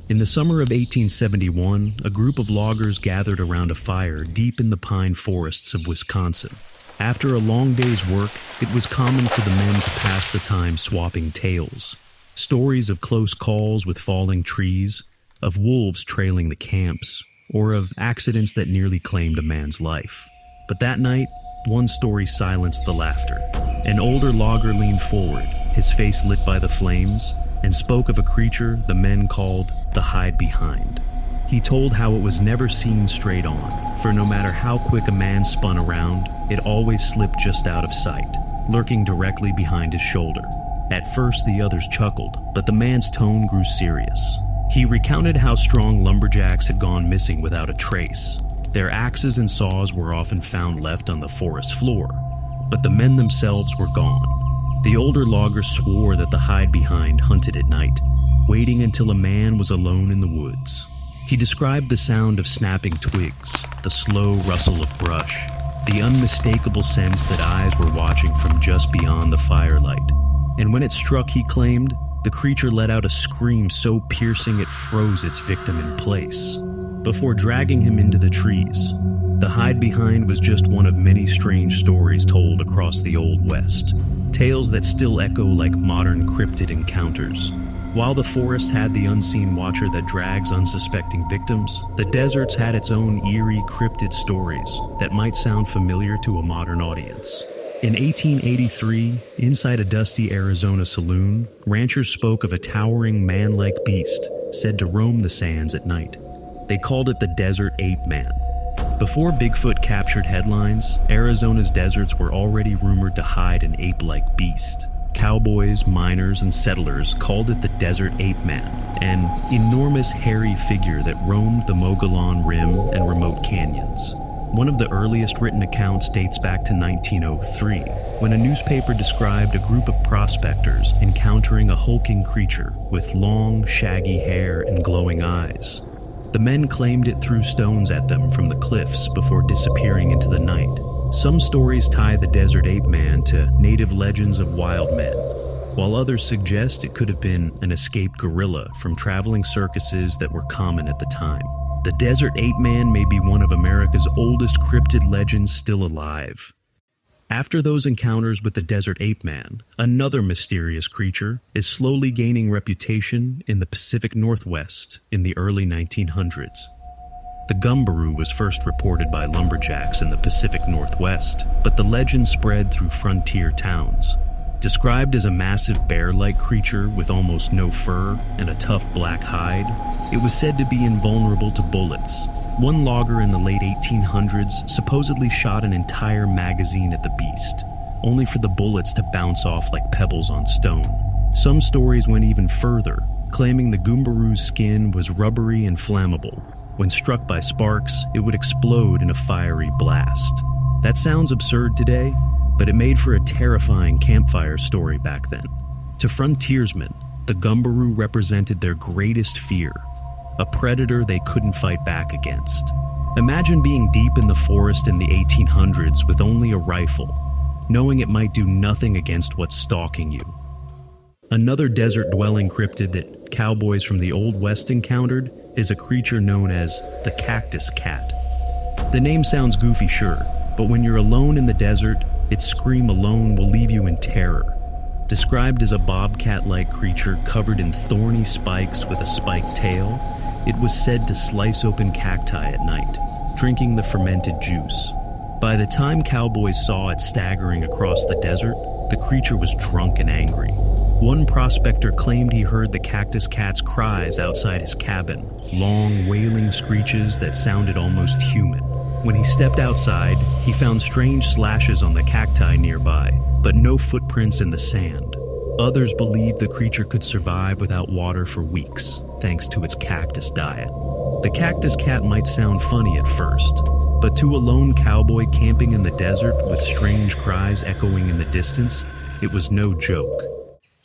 In the summer of 1871, a group of loggers gathered around a fire deep in the pine forests of Wisconsin. After a long day's work, it was common for the men to pass the time swapping tales. Stories of close calls with falling trees, of wolves trailing the camps, or of accidents that nearly claimed a man's life. But that night, one story silenced the laughter. An older logger leaned forward, his face lit by the flames, and spoke of a creature the men called the Hidebehind. He told how it was never seen straight on, for no matter how quick a man spun around, it always slipped just out of sight, lurking directly behind his shoulder. At first, the others chuckled, but the man's tone grew serious. He recounted how strong lumberjacks had gone missing without a trace. Their axes and saws were often found left on the forest floor, but the men themselves were gone. The older logger swore that the Hidebehind hunted at night, waiting until a man was alone in the woods. He described the sound of snapping twigs, the slow rustle of brush, the unmistakable sense that eyes were watching from just beyond the firelight. And when it struck, he claimed, the creature let out a scream so piercing it froze its victim in place. Before dragging him into the trees, the Hidebehind was just one of many strange stories told across the Old West, tales that still echo like modern cryptid encounters. While the forest had the unseen watcher that drags unsuspecting victims, the deserts had its own eerie cryptid stories that might sound familiar to a modern audience. In 1883, inside a dusty Arizona saloon, ranchers spoke of a towering man-like beast said to roam the sands at night. They called it the Desert Apeman. Before Bigfoot captured headlines, Arizona's deserts were already rumored to hide an ape-like beast. Cowboys, miners, and settlers called it the Desert Apeman, an enormous hairy figure that roamed the Mogollon Rim and remote canyons. One of the earliest written accounts dates back to 1903, when a newspaper described a group of prospectors encountering a hulking creature with long, shaggy hair and glowing eyes. The men claimed it threw stones at them from the cliffs before disappearing into the night. Some stories tie the Desert Apeman to native legends of wild men, while others suggest it could have been an escaped gorilla from traveling circuses that were common at the time. The Desert Apeman may be one of America's oldest cryptid legends still alive. After those encounters with the Desert Apeman, another mysterious creature is slowly gaining reputation in the Pacific Northwest in the early 1900s. The Gumberoo was first reported by lumberjacks in the Pacific Northwest, but the legend spread through frontier towns. Described as a massive bear-like creature with almost no fur and a tough black hide, it was said to be invulnerable to bullets. One logger in the late 1800s supposedly shot an entire magazine at the beast, only for the bullets to bounce off like pebbles on stone. Some stories went even further, claiming the Gumberoo's skin was rubbery and flammable. When struck by sparks, it would explode in a fiery blast. That sounds absurd today, but it made for a terrifying campfire story back then. To frontiersmen, the Gumberoo represented their greatest fear, a predator they couldn't fight back against. Imagine being deep in the forest in the 1800s with only a rifle, knowing it might do nothing against what's stalking you. Another desert-dwelling cryptid that cowboys from the Old West encountered is a creature known as the cactus cat. The name sounds goofy, sure, but when you're alone in the desert, its scream alone will leave you in terror. Described as a bobcat-like creature covered in thorny spikes with a spiked tail, it was said to slice open cacti at night, drinking the fermented juice. By the time cowboys saw it staggering across the desert, the creature was drunk and angry. One prospector claimed he heard the cactus cat's cries outside his cabin, long, wailing screeches that sounded almost human. When he stepped outside, he found strange slashes on the cacti nearby, but no footprints in the sand. Others believed the creature could survive without water for weeks, thanks to its cactus diet. The cactus cat might sound funny at first, but to a lone cowboy camping in the desert with strange cries echoing in the distance, it was no joke.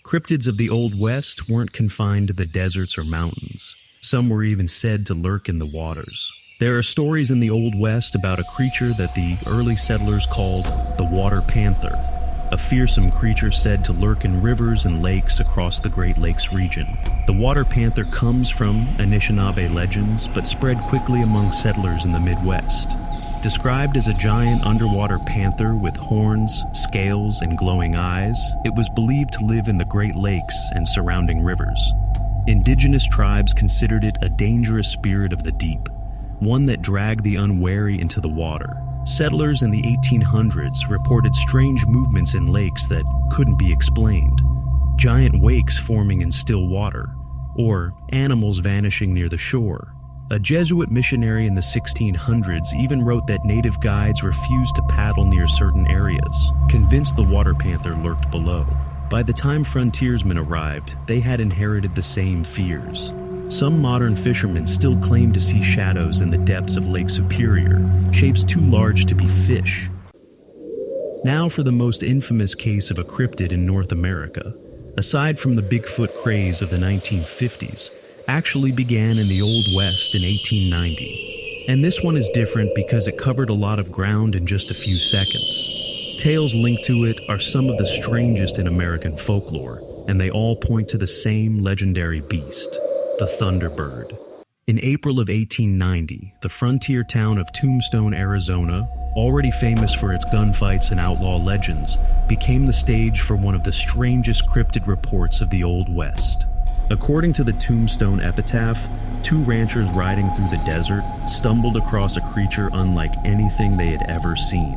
Cryptids of the Old West weren't confined to the deserts or mountains. Some were even said to lurk in the waters. There are stories in the Old West about a creature that the early settlers called the Water Panther. a fearsome creature said to lurk in rivers and lakes across the Great Lakes region. The Water Panther comes from Anishinaabe legends, but spread quickly among settlers in the Midwest. Described as a giant underwater panther with horns, scales, and glowing eyes, it was believed to live in the Great Lakes and surrounding rivers. Indigenous tribes considered it a dangerous spirit of the deep, one that dragged the unwary into the water. Settlers in the 1800s reported strange movements in lakes that couldn't be explained. Giant wakes forming in still water, or animals vanishing near the shore. A Jesuit missionary in the 1600s even wrote that native guides refused to paddle near certain areas, convinced the water panther lurked below. By the time frontiersmen arrived, they had inherited the same fears. Some modern fishermen still claim to see shadows in the depths of Lake Superior, shapes too large to be fish. Now for the most infamous case of a cryptid in North America. Aside from the Bigfoot craze of the 1950s, actually began in the Old West in 1890. And this one is different because it covered a lot of ground in just a few seconds. Tales linked to it are some of the strangest in American folklore, and they all point to the same legendary beast, the Thunderbird. In April of 1890, the frontier town of Tombstone, Arizona, already famous for its gunfights and outlaw legends, became the stage for one of the strangest cryptid reports of the Old West. According to the Tombstone epitaph, two ranchers riding through the desert stumbled across a creature unlike anything they had ever seen.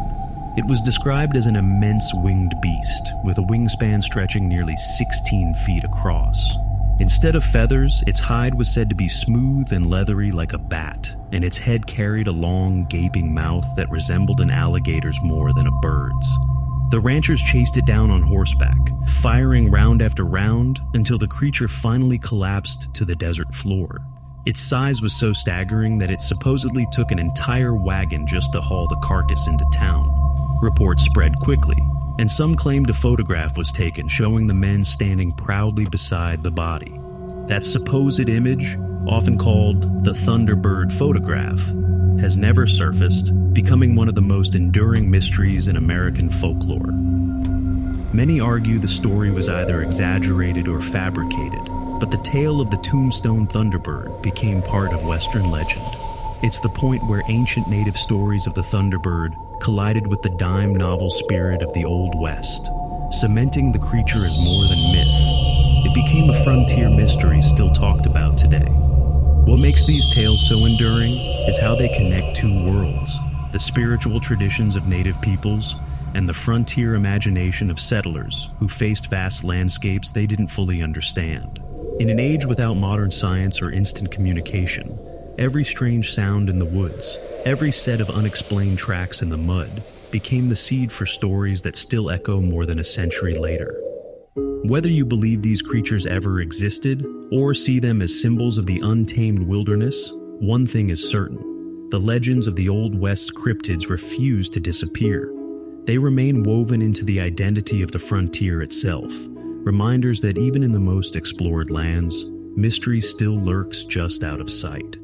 It was described as an immense winged beast, with a wingspan stretching nearly 16 feet across. Instead of feathers, its hide was said to be smooth and leathery like a bat, and its head carried a long, gaping mouth that resembled an alligator's more than a bird's. The ranchers chased it down on horseback, firing round after round until the creature finally collapsed to the desert floor. Its size was so staggering that it supposedly took an entire wagon just to haul the carcass into town. Reports spread quickly, and some claimed a photograph was taken showing the men standing proudly beside the body. That supposed image, often called the Thunderbird photograph, has never surfaced, becoming one of the most enduring mysteries in American folklore. Many argue the story was either exaggerated or fabricated, but the tale of the Tombstone Thunderbird became part of Western legend. It's the point where ancient native stories of the Thunderbird collided with the dime novel spirit of the Old West, cementing the creature as more than myth. It became a frontier mystery still talked about today. What makes these tales so enduring is how they connect two worlds, the spiritual traditions of native peoples and the frontier imagination of settlers who faced vast landscapes they didn't fully understand. In an age without modern science or instant communication, every strange sound in the woods, every set of unexplained tracks in the mud, became the seed for stories that still echo more than a century later. Whether you believe these creatures ever existed, or see them as symbols of the untamed wilderness, one thing is certain. The legends of the Old West's cryptids refuse to disappear. They remain woven into the identity of the frontier itself, reminders that even in the most explored lands, mystery still lurks just out of sight.